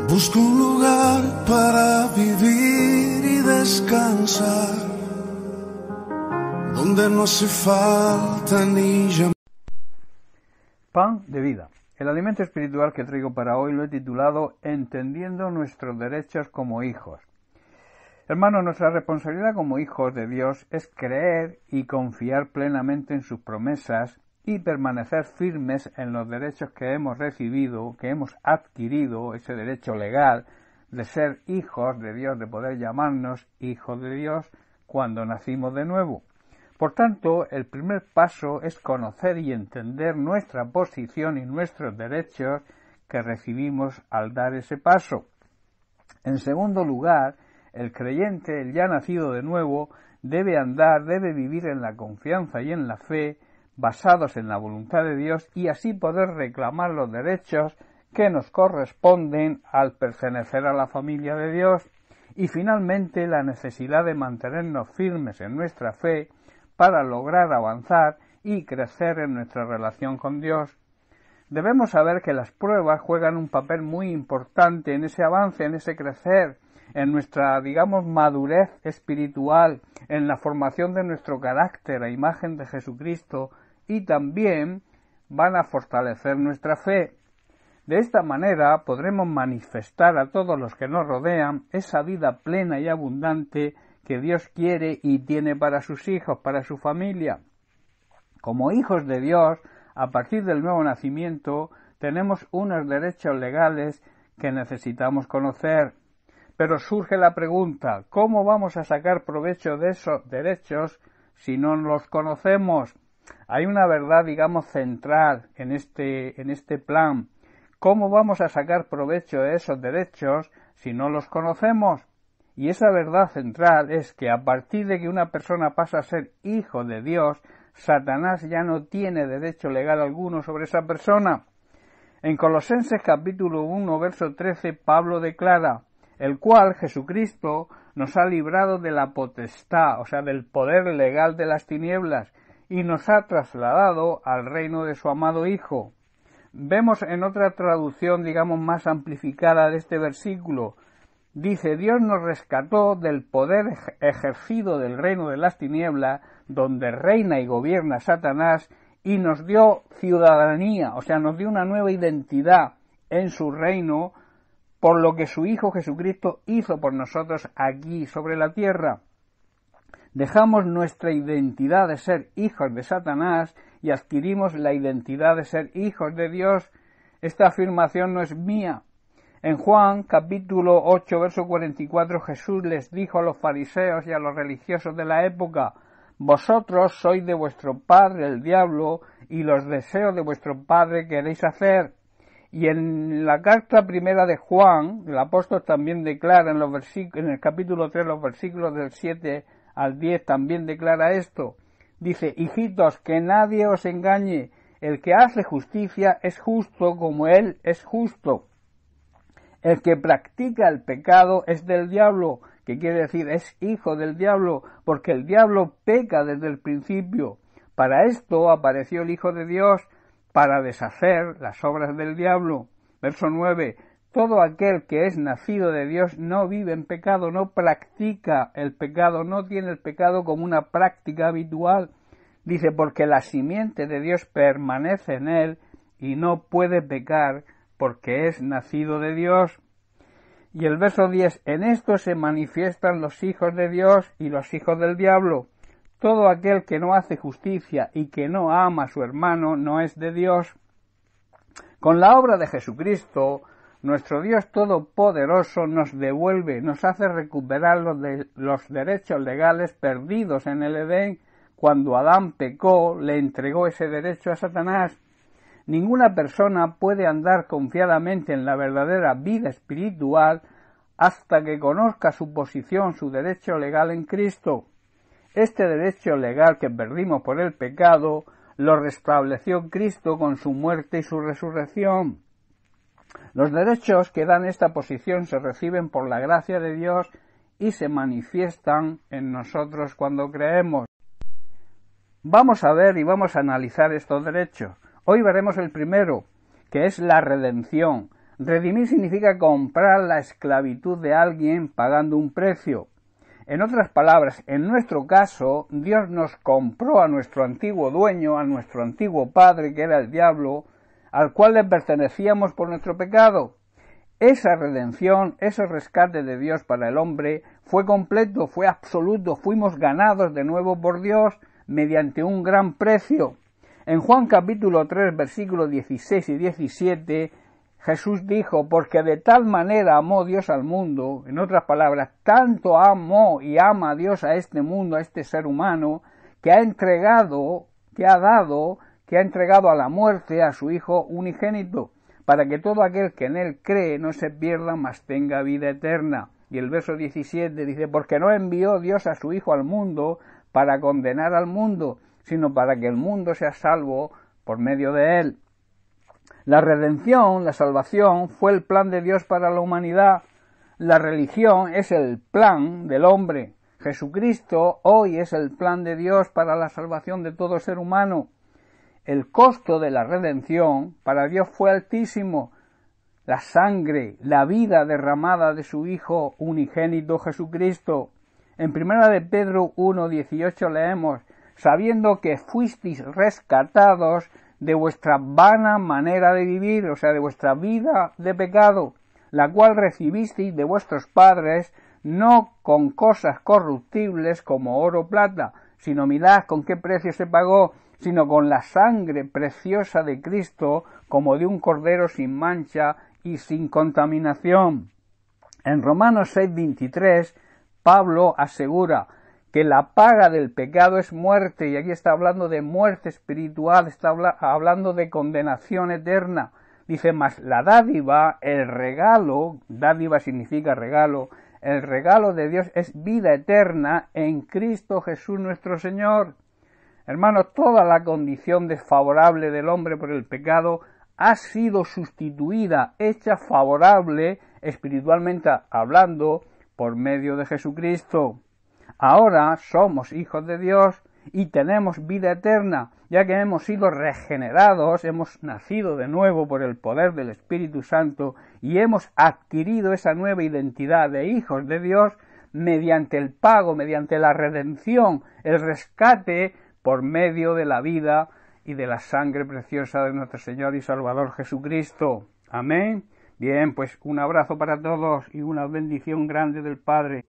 Busco un lugar para vivir y descansar, donde no hace falta ni llamar. Pan de vida. El alimento espiritual que traigo para hoy lo he titulado Entendiendo nuestros derechos como hijos. Hermanos, nuestra responsabilidad como hijos de Dios es creer y confiar plenamente en sus promesas y permanecer firmes en los derechos que hemos recibido, que hemos adquirido, ese derecho legal de ser hijos de Dios, de poder llamarnos hijos de Dios cuando nacimos de nuevo. Por tanto, el primer paso es conocer y entender nuestra posición y nuestros derechos que recibimos al dar ese paso. En segundo lugar, el creyente, el ya nacido de nuevo, debe vivir en la confianza y en la fe, basados en la voluntad de Dios, y así poder reclamar los derechos que nos corresponden al pertenecer a la familia de Dios. Y finalmente, la necesidad de mantenernos firmes en nuestra fe para lograr avanzar y crecer en nuestra relación con Dios. Debemos saber que las pruebas juegan un papel muy importante en ese avance, en ese crecer, en nuestra, madurez espiritual, en la formación de nuestro carácter a imagen de Jesucristo, y también van a fortalecer nuestra fe. De esta manera podremos manifestar a todos los que nos rodean esa vida plena y abundante que Dios quiere y tiene para sus hijos, para su familia. Como hijos de Dios, a partir del nuevo nacimiento, tenemos unos derechos legales que necesitamos conocer. Pero surge la pregunta, ¿cómo vamos a sacar provecho de esos derechos si no los conocemos? Hay una verdad, central en este plan. ¿Cómo vamos a sacar provecho de esos derechos si no los conocemos? Y esa verdad central es que a partir de que una persona pasa a ser hijo de Dios, Satanás ya no tiene derecho legal alguno sobre esa persona. En Colosenses capítulo 1, verso 13, Pablo declara, el cual Jesucristo nos ha librado de la potestad, del poder legal de las tinieblas, y nos ha trasladado al reino de su amado Hijo. Vemos en otra traducción, más amplificada de este versículo, dice, Dios nos rescató del poder ejercido del reino de las tinieblas, donde reina y gobierna Satanás, y nos dio ciudadanía, nos dio una nueva identidad en su reino, por lo que su Hijo Jesucristo hizo por nosotros aquí sobre la tierra. Dejamos nuestra identidad de ser hijos de Satanás y adquirimos la identidad de ser hijos de Dios. Esta afirmación no es mía. En Juan capítulo 8, verso 44, Jesús les dijo a los fariseos y a los religiosos de la época, vosotros sois de vuestro padre el diablo, y los deseos de vuestro padre queréis hacer. Y en la carta primera de Juan, el apóstol también declara en el capítulo 3, los versículos del 7 al 10, también declara esto. Dice, hijitos, que nadie os engañe, el que hace justicia es justo como él es justo. El que practica el pecado es del diablo, que quiere decir es hijo del diablo, porque el diablo peca desde el principio. Para esto apareció el Hijo de Dios, para deshacer las obras del diablo. Verso 9. Todo aquel que es nacido de Dios no vive en pecado, no practica el pecado, no tiene el pecado como una práctica habitual. Dice, porque la simiente de Dios permanece en él y no puede pecar porque es nacido de Dios. Y el verso 10, en esto se manifiestan los hijos de Dios y los hijos del diablo. Todo aquel que no hace justicia y que no ama a su hermano no es de Dios. Con la obra de Jesucristo, nuestro Dios Todopoderoso nos devuelve, nos hace recuperar los derechos legales perdidos en el Edén. Cuando Adán pecó, le entregó ese derecho a Satanás. Ninguna persona puede andar confiadamente en la verdadera vida espiritual hasta que conozca su posición, su derecho legal en Cristo. Este derecho legal que perdimos por el pecado lo restableció Cristo con su muerte y su resurrección. Los derechos que dan esta posición se reciben por la gracia de Dios y se manifiestan en nosotros cuando creemos. Vamos a ver y vamos a analizar estos derechos. Hoy veremos el primero, que es la redención. Redimir significa comprar la esclavitud de alguien pagando un precio. En otras palabras, en nuestro caso, Dios nos compró a nuestro antiguo dueño, a nuestro antiguo padre, que era el diablo, al cual le pertenecíamos por nuestro pecado. Esa redención, ese rescate de Dios para el hombre, fue completo, fue absoluto, fuimos ganados de nuevo por Dios mediante un gran precio. En Juan capítulo 3, versículos 16 y 17, Jesús dijo, porque de tal manera amó Dios al mundo, en otras palabras, tanto amó y ama a Dios a este mundo, a este ser humano, que ha entregado a la muerte a su Hijo unigénito, para que todo aquel que en él cree no se pierda, mas tenga vida eterna. Y el verso 17 dice, porque no envió Dios a su Hijo al mundo para condenar al mundo, sino para que el mundo sea salvo por medio de él. La redención, la salvación, fue el plan de Dios para la humanidad. La religión es el plan del hombre. Jesucristo hoy es el plan de Dios para la salvación de todo ser humano. El costo de la redención para Dios fue altísimo. La sangre, la vida derramada de su Hijo unigénito Jesucristo. En 1 de Pedro 1:18 leemos, sabiendo que fuisteis rescatados de vuestra vana manera de vivir, o sea, de vuestra vida de pecado, la cual recibisteis de vuestros padres, no con cosas corruptibles como oro o plata, sino mirad con qué precio se pagó, sino con la sangre preciosa de Cristo, como de un cordero sin mancha y sin contaminación. En Romanos 6:23, Pablo asegura que la paga del pecado es muerte, y aquí está hablando de muerte espiritual, está hablando de condenación eterna. Dice, mas la dádiva, el regalo, dádiva significa regalo, el regalo de Dios es vida eterna en Cristo Jesús nuestro Señor. Hermanos, toda la condición desfavorable del hombre por el pecado ha sido sustituida, hecha favorable, espiritualmente hablando, por medio de Jesucristo. Ahora somos hijos de Dios y tenemos vida eterna, ya que hemos sido regenerados, hemos nacido de nuevo por el poder del Espíritu Santo y hemos adquirido esa nueva identidad de hijos de Dios mediante el pago, mediante la redención, el rescate por medio de la vida y de la sangre preciosa de nuestro Señor y Salvador Jesucristo. Amén. Bien, pues un abrazo para todos y una bendición grande del Padre.